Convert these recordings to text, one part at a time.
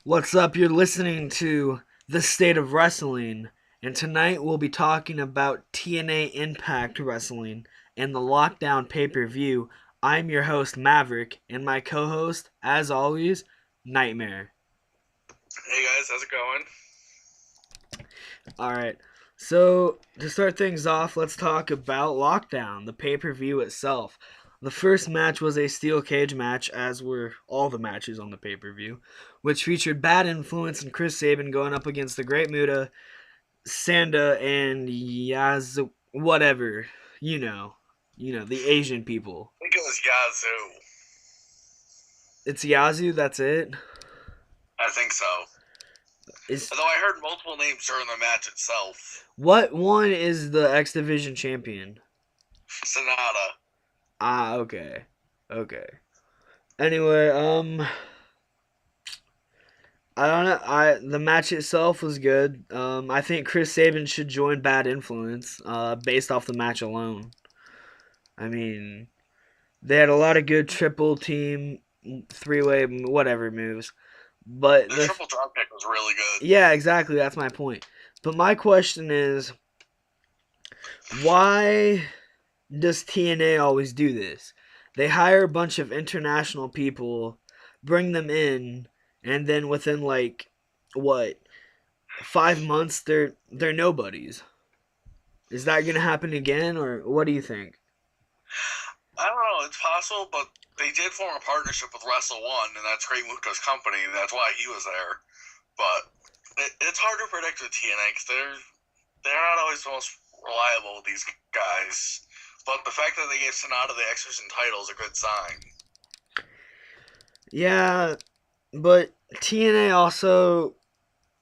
What's up? You're listening to The State of Wrestling, and tonight we'll be talking about TNA Impact Wrestling and the Lockdown pay per view. I'm your host, Maverick, and my co host, as always, Nightmare. Hey guys, how's it going? Alright, so to start things off, let's talk about Lockdown, the pay per view itself. The first match was a steel cage match, as were all the matches on the pay per view, which featured Bad Influence and Chris Sabin going up against the Great Muta, Sanda, and Yaz, whatever, the Asian people. I think it was Yazoo. It's Yazoo, that's it. I think so. Is Although I heard multiple names during the match itself. what one is the X Division champion? Sonata. Ah, okay. Anyway, I don't know. The match itself was good. I think Chris Sabin should join Bad Influence. Based off the match alone. I mean, they had a lot of good triple team, three way, whatever moves. But The triple drop kick was really good. yeah, exactly. That's my point. But my question is, why does TNA always do this? They hire a bunch of international people, bring them in, and then within like what 5 months they're nobodies. Is that gonna happen again, or what do you think? I don't know, it's possible, but they did form a partnership with Wrestle One, and that's Great Muto's company. That's why he was there. But it's hard to predict with TNA because they're not always the most reliable with these guys. But the fact that they gave Sonata the X Division title is a good sign. Yeah, but TNA also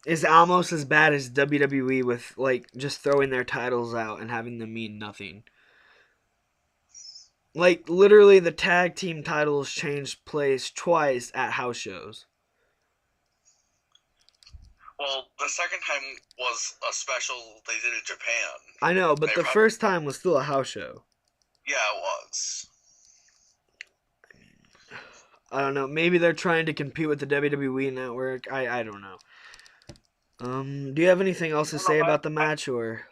is almost as bad as WWE with like just throwing their titles out and having them mean nothing. Like literally the tag team titles changed place twice at house shows. Well, the second time was a special they did in Japan. I know, but They the probably, first time was still a house show. yeah, it was. I don't know. Maybe they're trying to compete with the WWE network. I don't know. Do you have anything else to I don't say know, about the match or?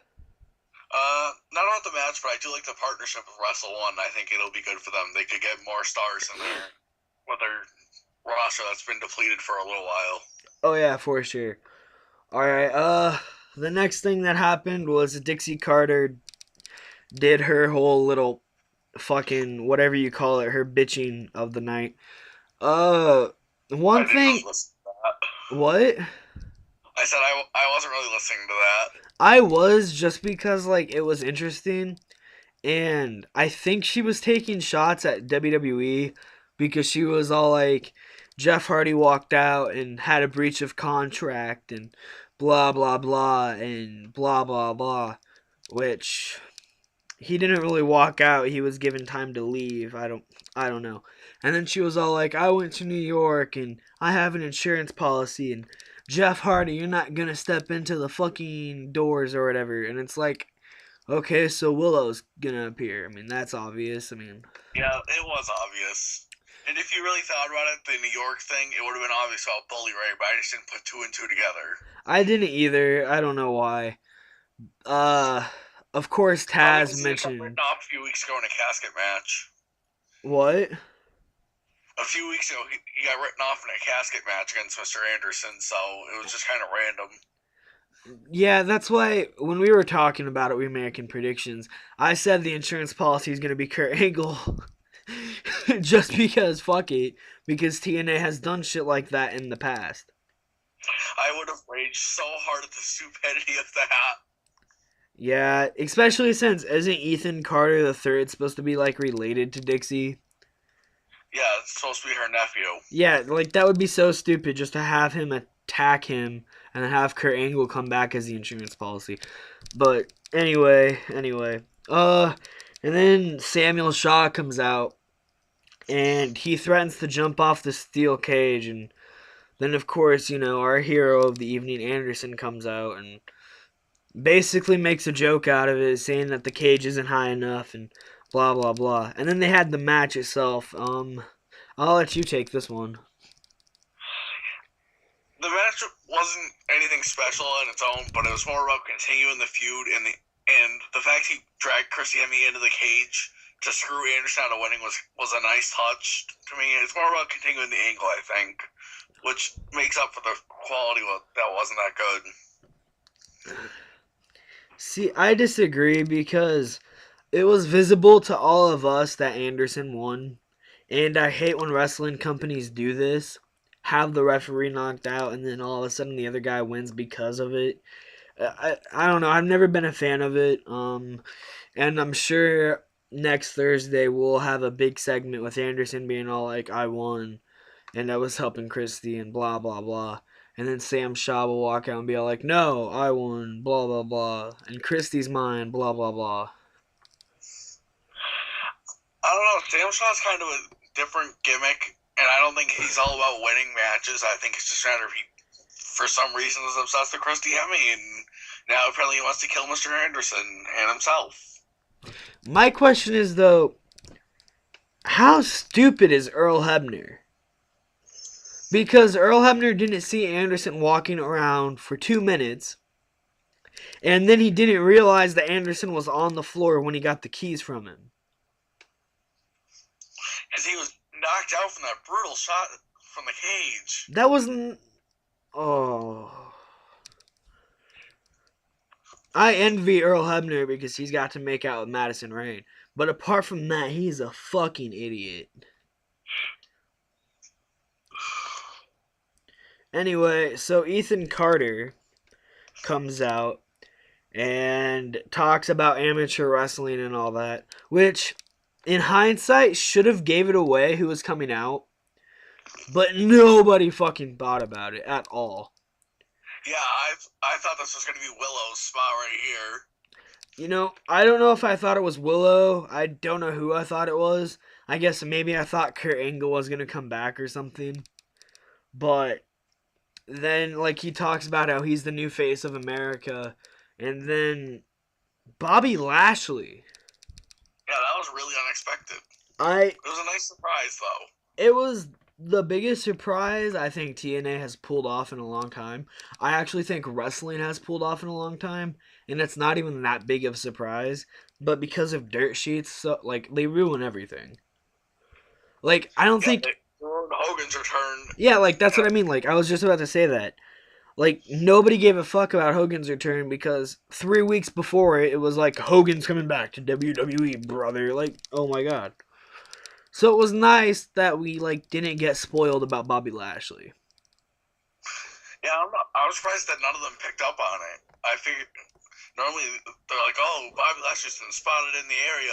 not about the match, but I do like the partnership with Wrestle One. I think it'll be good for them. They could get more stars in there with their roster that's been depleted for a little while. Oh yeah, for sure. All right. The next thing that happened was Dixie Carter did her whole little fucking whatever you call it, her bitching of the night. Uh, I one didn't really thing. listen to that. What? I said I wasn't really listening to that. I was just because like it was interesting, and I think she was taking shots at WWE because she was all like, Jeff Hardy walked out and had a breach of contract and blah blah blah and blah blah blah, which he didn't really walk out. He was given time to leave. I don't know. And then she was all like, I went to New York and I have an insurance policy and Jeff Hardy, you're not gonna step into the fucking doors or whatever. And it's like, okay, so Willow's gonna appear. I mean, that's obvious. I mean, Yeah, it was obvious. And if you really thought about it, the New York thing, it would have been obvious about Bully Ray, but I just didn't put two and two together. I didn't either. I don't know why. Uh, of course, Probably Taz because he got mentioned written off a few weeks ago in a casket match. what? A few weeks ago, he got written off in a casket match against Mr. Anderson, so it was just kind of random. Yeah, that's why when we were talking about it, we were making predictions. I said the insurance policy is gonna be Kurt Angle, just because fuck it, because TNA has done shit like that in the past. I would have raged so hard at the stupidity of that. Yeah, especially since isn't Ethan Carter the third supposed to be like related to Dixie? Yeah, it's supposed to be her nephew. Yeah, like that would be so stupid just to have him attack him and then have Kurt Angle come back as the insurance policy. But anyway, and then Samuel Shaw comes out and he threatens to jump off the steel cage, and then of course our hero of the evening, Anderson, comes out and basically makes a joke out of it, saying that the cage isn't high enough and blah blah blah. And then they had the match itself. I'll let you take this one. the match wasn't anything special on its own, but it was more about continuing the feud and the fact he dragged Chris Yemi into the cage to screw Anderson out of winning was a nice touch to me. It's more about continuing the angle, I think, which makes up for the quality that wasn't that good. See, I disagree because it was visible to all of us that Anderson won. And I hate when wrestling companies do this. Have the referee knocked out and then all of a sudden the other guy wins because of it. I don't know. I've never been a fan of it. And I'm sure next Thursday we'll have a big segment with Anderson being all like, I won and I was helping Christy and blah, blah, blah. And then Sam Shaw will walk out and be all like, no, I won, blah, blah, blah. And Christy's mine, blah, blah, blah. I don't know. Sam Shaw's kind of a different gimmick, and I don't think he's all about winning matches. I think it's just matter of he, for some reason, is obsessed with Christy Hemme, and now apparently he wants to kill Mr. Anderson and himself. My question is, though, how stupid is Earl Hebner? Because Earl Hebner didn't see Anderson walking around for 2 minutes, and then he didn't realize that Anderson was on the floor when he got the keys from him. Because he was knocked out from that brutal shot from the cage. That wasn't... Oh... I envy Earl Hebner because he's got to make out with Madison Rayne. But apart from that, he's a fucking idiot. Anyway, so Ethan Carter comes out and talks about amateur wrestling and all that, which, in hindsight, should have gave it away who was coming out. But nobody fucking thought about it at all. Yeah, I thought this was going to be Willow's spot right here. You know, I don't know if I thought it was Willow. I don't know who I thought it was. I guess maybe I thought Kurt Angle was going to come back or something. But then, like, he talks about how he's the new face of America. And then Bobby Lashley. Yeah, that was really unexpected. It was a nice surprise, though. It was the biggest surprise I think TNA has pulled off in a long time. I actually think wrestling has pulled off in a long time, and it's not even that big of a surprise. But because of dirt sheets, so like they ruin everything. Like I don't think Hogan's return. Yeah, like that's what I mean. Like I was just about to say that. Like nobody gave a fuck about Hogan's return because 3 weeks before it was like Hogan's coming back to WWE, brother. Like, oh my god. So it was nice that we like didn't get spoiled about Bobby Lashley. Yeah, I was surprised that none of them picked up on it. I figured normally they're like, "Oh, Bobby Lashley's been spotted in the area."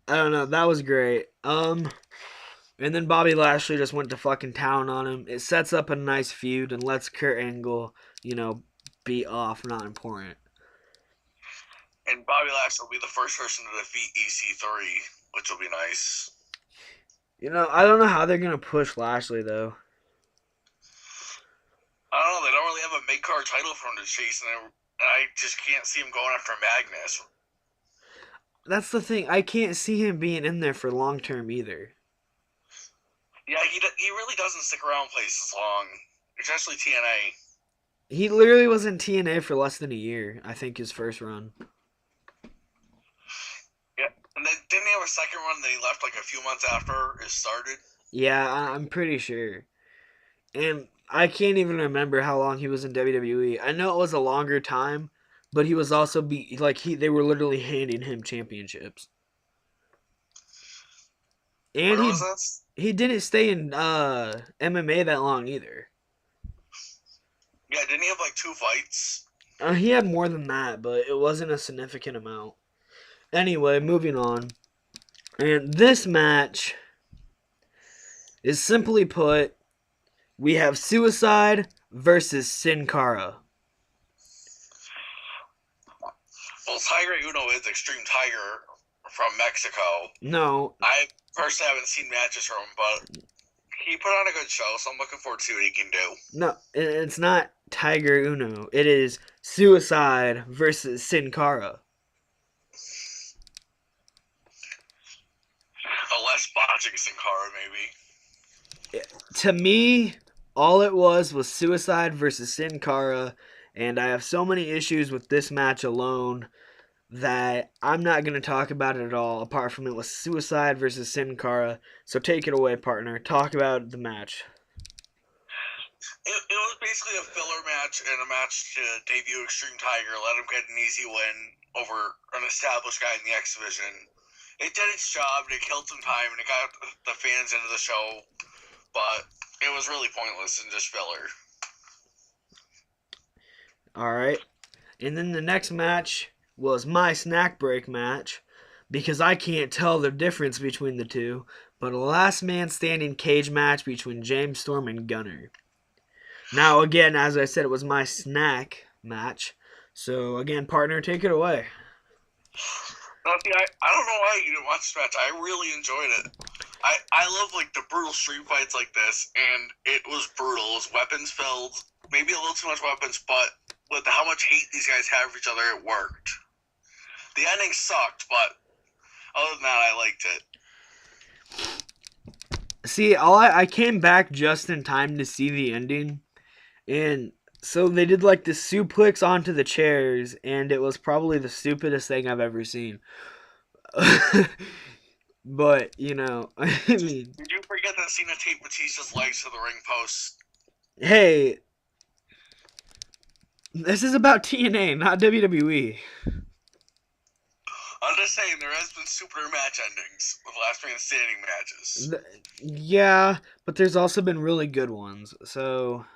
I don't know. That was great. And then Bobby Lashley just went to fucking town on him. It sets up a nice feud and lets Kurt Angle, be off. Not important. And Bobby Lashley will be the first person to defeat EC3, which will be nice. I don't know how they're going to push Lashley, though. I don't know. They don't really have a mid-card title for him to chase, and I just can't see him going after Magnus. That's the thing. I can't see him being in there for long-term either. Yeah, he really doesn't stick around places long, especially TNA. He literally was in TNA for less than a year, I think, his first run. Yeah, and then didn't he have a second run that he left like a few months after it started? Yeah, I'm pretty sure. And I can't even remember how long he was in WWE. I know it was a longer time, but he was also they were literally handing him championships. And he didn't stay in MMA that long either. Yeah, didn't he have like 2 fights? He had more than that, but it wasn't a significant amount. Anyway, moving on. And this match is simply put, we have Suicide versus Sin Cara. Well, Tiger Uno is Extreme Tiger from Mexico. No. I personally haven't seen matches from him, but he put on a good show, so I'm looking forward to see what he can do. No, it's not Tiger Uno. It is Suicide versus Sin Cara. A less botching Sin Cara, maybe. To me, All it was Suicide versus Sin Cara, and I have so many issues with this match alone that I'm not going to talk about it at all, apart from it was Suicide versus Sin Cara. So take it away, partner. Talk about the match. It was basically a filler match and a match to debut Extreme Tiger, let him get an easy win over an established guy in the X Division. It did its job, it killed some time, and it got the fans into the show, but it was really pointless and just filler. Alright. And then the next match was my snack break match, because I can't tell the difference between the two, but a last man standing cage match between James Storm and Gunner. Now, again, as I said, it was my snack match. So, again, partner, take it away. Now, see, I don't know why you didn't watch this match. I really enjoyed it. I love like the brutal street fights like this, and it was brutal. It was weapons filled, maybe a little too much weapons, but with how much hate these guys have for each other, it worked. The ending sucked, but other than that, I liked it. See, I came back just in time to see the ending, and so they did like the suplex onto the chairs, and it was probably the stupidest thing I've ever seen. But, I mean... Did you forget that Cena taped Batista's legs to the ring post? Hey, this is about TNA, not WWE. I'm just saying, there has been stupider match endings with last man standing matches. Yeah, but there's also been really good ones, so...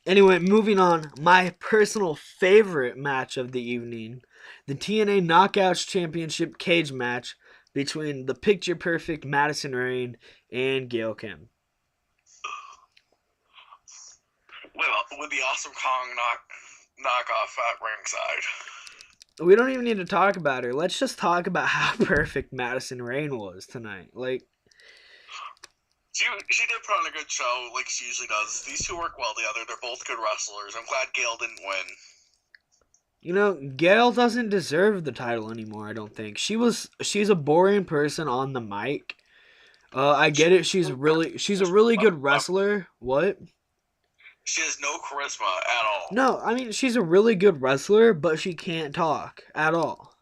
Anyway, moving on, my personal favorite match of the evening, the TNA Knockouts Championship cage match between the picture perfect Madison Rayne and Gail Kim. With the Awesome Kong knockoff at ringside. We don't even need to talk about her. Let's just talk about how perfect Madison Rayne was tonight. Like, she did put on a good show, like she usually does. These two work well together. They're both good wrestlers. I'm glad Gail didn't win. Gail doesn't deserve the title anymore, I don't think. She's a boring person on the mic. I get it. She's a really good wrestler. What? She has no charisma at all. No, I mean, she's a really good wrestler, but she can't talk at all.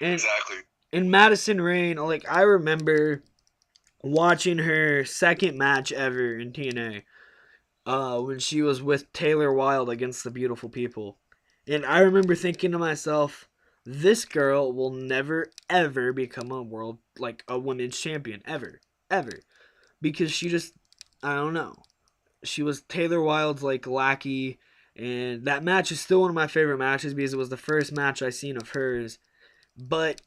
Exactly. And Madison Rayne, like, I remember watching her second match ever in TNA. When she was with Taylor Wilde against the Beautiful People. And I remember thinking to myself, this girl will never, ever become a women's champion. Ever. Ever. Because she just, I don't know. She was Taylor Wilde's, lackey. And that match is still one of my favorite matches because it was the first match I seen of hers. But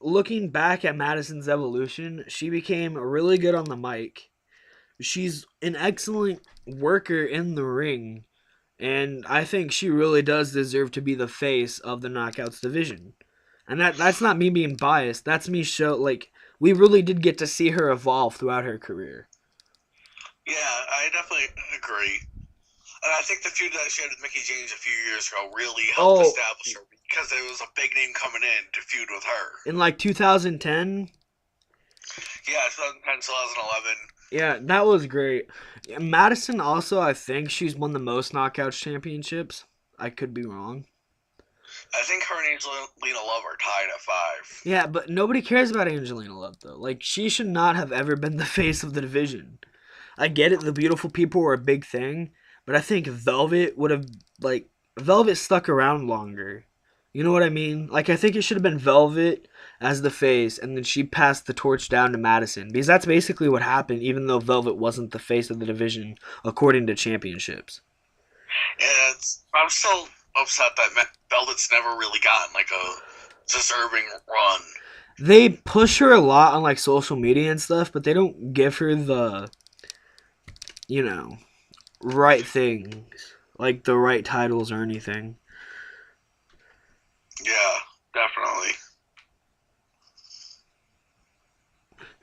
looking back at Madison's evolution, she became really good on the mic. She's an excellent worker in the ring, and I think she really does deserve to be the face of the Knockouts division. And that's not me being biased. That's me we really did get to see her evolve throughout her career. Yeah, I definitely agree. And I think the feud that she had with Mickie James a few years ago really helped establish her because it was a big name coming in to feud with her. In 2010? Yeah, 2010, 2011. Yeah, that was great. Madison also, I think she's won the most Knockouts championships. I could be wrong. I think her and Angelina Love are tied at 5. Yeah, but nobody cares about Angelina Love, though. She should not have ever been the face of the division. I get it, the Beautiful People were a big thing, but I think Velvet would have, Velvet stuck around longer. You know what I mean? I think it should have been Velvet as the face, and then she passed the torch down to Madison. Because that's basically what happened, even though Velvet wasn't the face of the division, according to championships. Yeah, I'm still upset that Velvet's never really gotten, a deserving run. They push her a lot on, social media and stuff, but they don't give her the, right things. The right titles or anything. Yeah, definitely.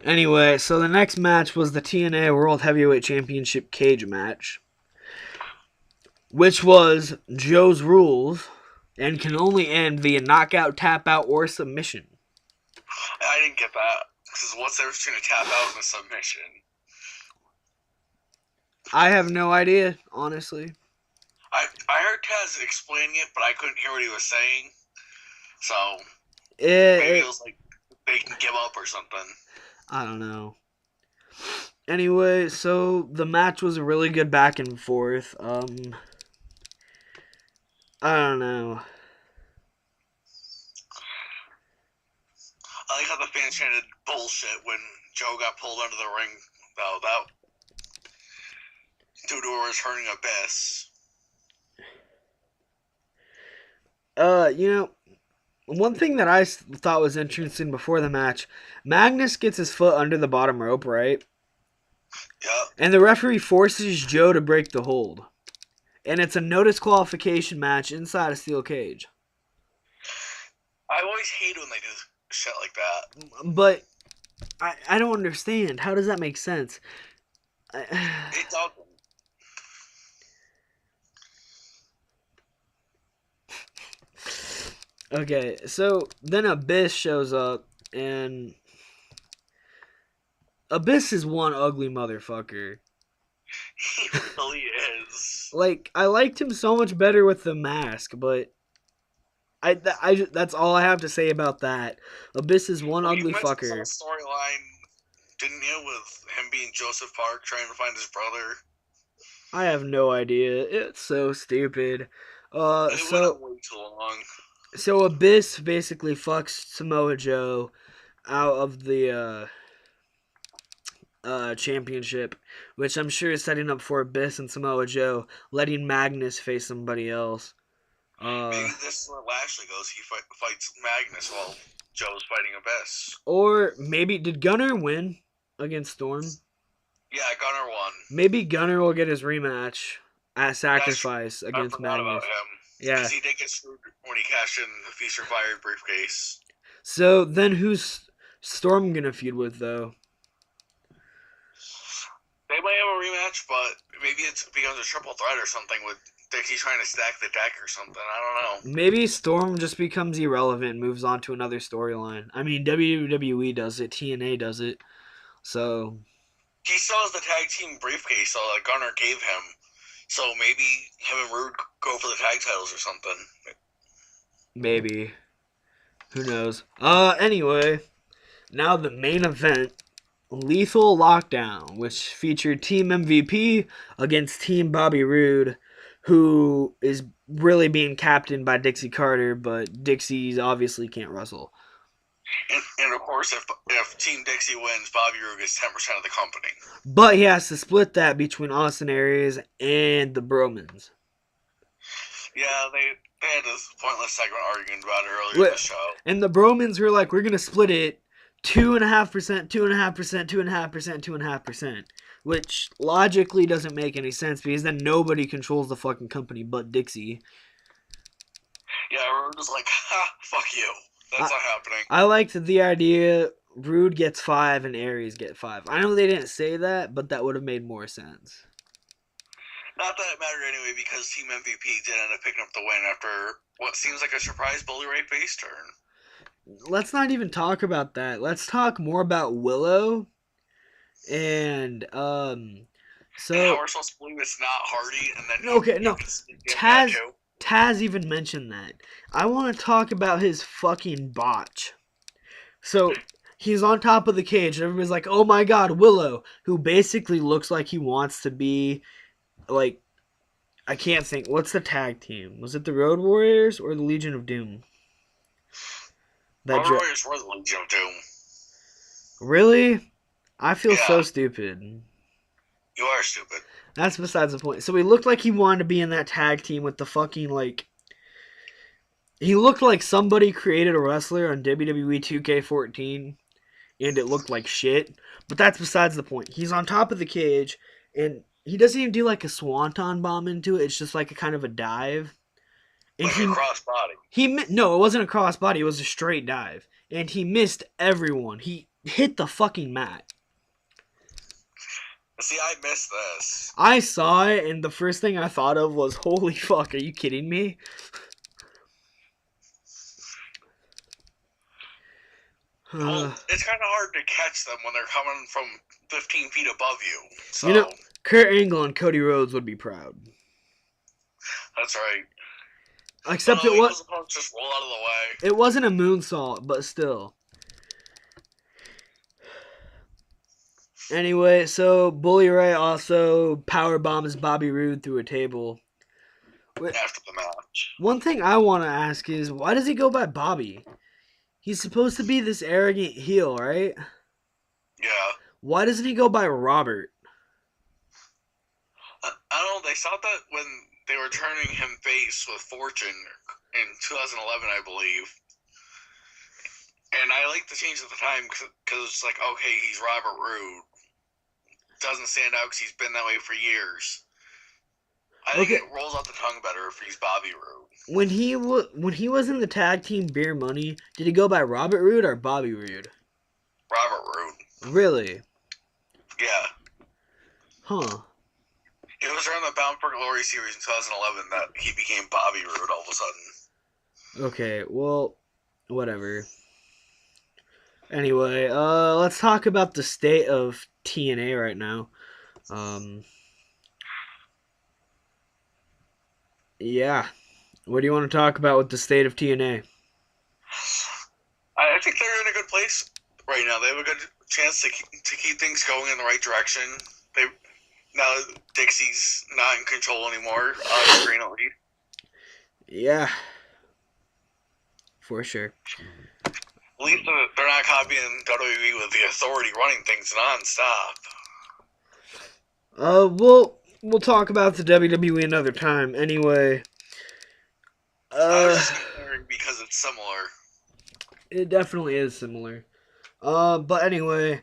Anyway, so the next match was the TNA World Heavyweight Championship cage match, which was Joe's Rules and can only end via knockout, tap out, or submission. I didn't get that. Because what's the difference between a tap out and a submission? I have no idea, honestly. I heard Taz explaining it, but I couldn't hear what he was saying. So It, maybe it it was like they can give up or something. I don't know. Anyway, so the match was a really good back and forth. I don't know. I like how the fans chanted bullshit when Joe got pulled under the ring. Though that due to a returning Abyss. You know, one thing that I thought was interesting before the match, Magnus gets his foot under the bottom rope, right? Yep. And the referee forces Joe to break the hold. And it's a no disqualification match inside a steel cage. I always hate when they do shit like that. But I don't understand. How does that make sense? It doesn't. Okay, so then Abyss shows up, and Abyss is one ugly motherfucker. He really is. Like, I liked him so much better with the mask, but that's all I have to say about that. Abyss is one Well, you ugly mentioned some fucker. storyline, didn't you, with him being Joseph Park trying to find his brother? I have no idea. It's so stupid. It went on way too long. So Abyss basically fucks Samoa Joe out of the championship, which I'm sure is setting up for Abyss and Samoa Joe, letting Magnus face somebody else. Maybe this is where Lashley goes. He fights Magnus while Joe's fighting Abyss. Or maybe did Gunner win against Storm? Yeah, Gunner won. Maybe Gunner will get his rematch at Sacrifice I against forgot Magnus. about him. Yeah. Because he did get screwed when he cashed in the Feast or Fire briefcase. So then who's Storm gonna feud with though? They might have a rematch, but maybe it becomes a triple threat or something with Dixie trying to stack the deck or something. I don't know. Maybe Storm just becomes irrelevant and moves on to another storyline. I mean, WWE does it, TNA does it. So He still has the tag team briefcase that Gunner gave him. So maybe him and Rude go for the tag titles or something. maybe. Who knows? Anyway, now the main event, Lethal Lockdown, which featured Team MVP against Team Bobby Roode, who is really being captained by Dixie Carter, but Dixie obviously can't wrestle. And of course, if Team Dixie wins, Bobby Roode gets 10% of the company. But he has to split that between Austin Aries and the Bromans. Yeah, they had this pointless segment arguing about it earlier in the show. And the Bromans were like, we're going to split it 2.5%, 2.5%, 2.5%, 2.5%. Which logically doesn't make any sense because then nobody controls the fucking company but Dixie. Yeah, Roode was like, ha, fuck you. That's not happening. I liked the idea Rude gets 5 and Aries get 5. I know they didn't say that, but that would have made more sense. Not that it mattered anyway, because Team MVP did end up picking up the win after what seems like a surprise Bully Ray face turn. Let's not even talk about that. Let's talk more about Willow. And so and how we're supposed to believe it's not Hardy, and then Taz even mentioned that. I want to talk about his fucking botch. So he's on top of the cage, and everybody's like, "Oh my God, Willow!" Who basically looks like he wants to be like, I can't think. What's the tag team? Was it the Road Warriors or the Legion of Doom? Road Warriors were the Legion of Doom. Really? I feel so stupid. You are stupid. That's besides the point. So he looked like he wanted to be in that tag team with the fucking, like... He looked like somebody created a wrestler on WWE 2K14, and it looked like shit. But that's besides the point. He's on top of the cage, and he doesn't even do like a swanton bomb into it. It's just like a kind of a dive. And like a crossbody. No, it wasn't a crossbody. It was a straight dive. And he missed everyone. He hit the fucking mat. See, I missed this. I saw it, and the first thing I thought of was, holy fuck, are you kidding me? Well, it's kind of hard to catch them when they're coming from 15 feet above you. So. Kurt Angle and Cody Rhodes would be proud. That's right. But Except no, Eagles opponents just roll out of the way. it wasn't a moonsault, but still. Anyway, so Bully Ray also power bombs Bobby Roode through a table. After the match. One thing I want to ask is, why does he go by Bobby? He's supposed to be this arrogant heel, right? Yeah. Why doesn't he go by Robert? I don't know. They thought that when they were turning him face with Fortune in 2011, I believe. And I like the change at the time because it's like, okay, he's Robert Roode. Doesn't stand out because he's been that way for years. I think it rolls off the tongue better if he's Bobby Roode. When he was in the tag team Beer Money, did he go by Robert Roode or Bobby Roode? Robert Roode. Really? Yeah. Huh. It was around the Bound for Glory series in 2011 that he became Bobby Roode all of a sudden. Okay, well, whatever. Anyway, let's talk about the state of TNA right now. Yeah. What do you want to talk about with the state of TNA? I think they're in a good place right now. They have a good chance to keep things going in the right direction. Now Dixie's not in control anymore, on screen at least. Yeah. For sure. At least they're not copying WWE with the Authority running things nonstop. We'll talk about the WWE another time. Anyway, I was just wondering because it's similar. It definitely is similar. But anyway,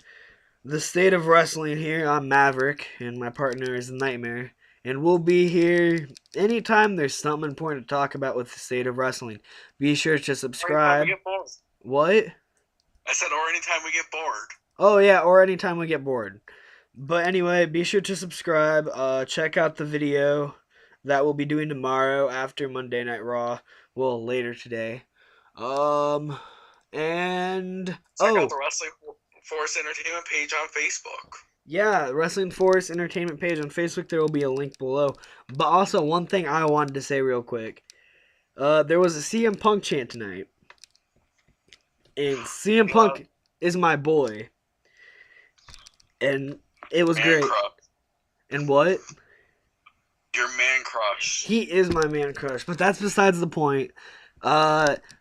the state of wrestling here. I'm Maverick, and my partner is Nightmare, and we'll be here anytime there's something important to talk about with the state of wrestling. Be sure to subscribe. Or anytime we get bored. What? I said, or anytime we get bored. Oh yeah, or anytime we get bored. But anyway, be sure to subscribe. Check out the video that we'll be doing tomorrow after Monday Night Raw. Well, later today. And check out the Wrestling Force Entertainment page on Facebook. Yeah, Wrestling Force Entertainment page on Facebook. There will be a link below. But also, one thing I wanted to say real quick. There was a CM Punk chant tonight. And CM Punk is my boy. And it was great. Crush. And what? Your man crush. He is my man crush, but that's besides the point.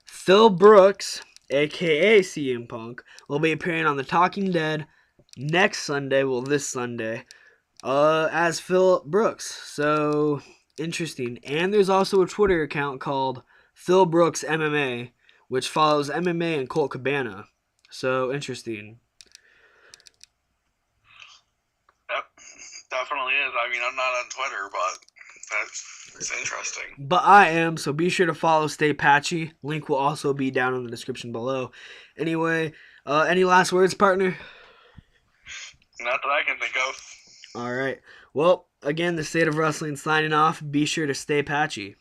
Phil Brooks, aka CM Punk, will be appearing on The Talking Dead next Sunday, this Sunday, as Phil Brooks. So, interesting. And there's also a Twitter account called Phil Brooks MMA, which follows MMA and Colt Cabana. So, interesting. Definitely is. I mean, I'm not on Twitter, but it's interesting. But I am, so be sure to follow Stay Patchy. Link will also be down in the description below. Anyway, any last words, partner? Not that I can think of. Alright. Well, again, the State of Wrestling signing off. Be sure to stay patchy.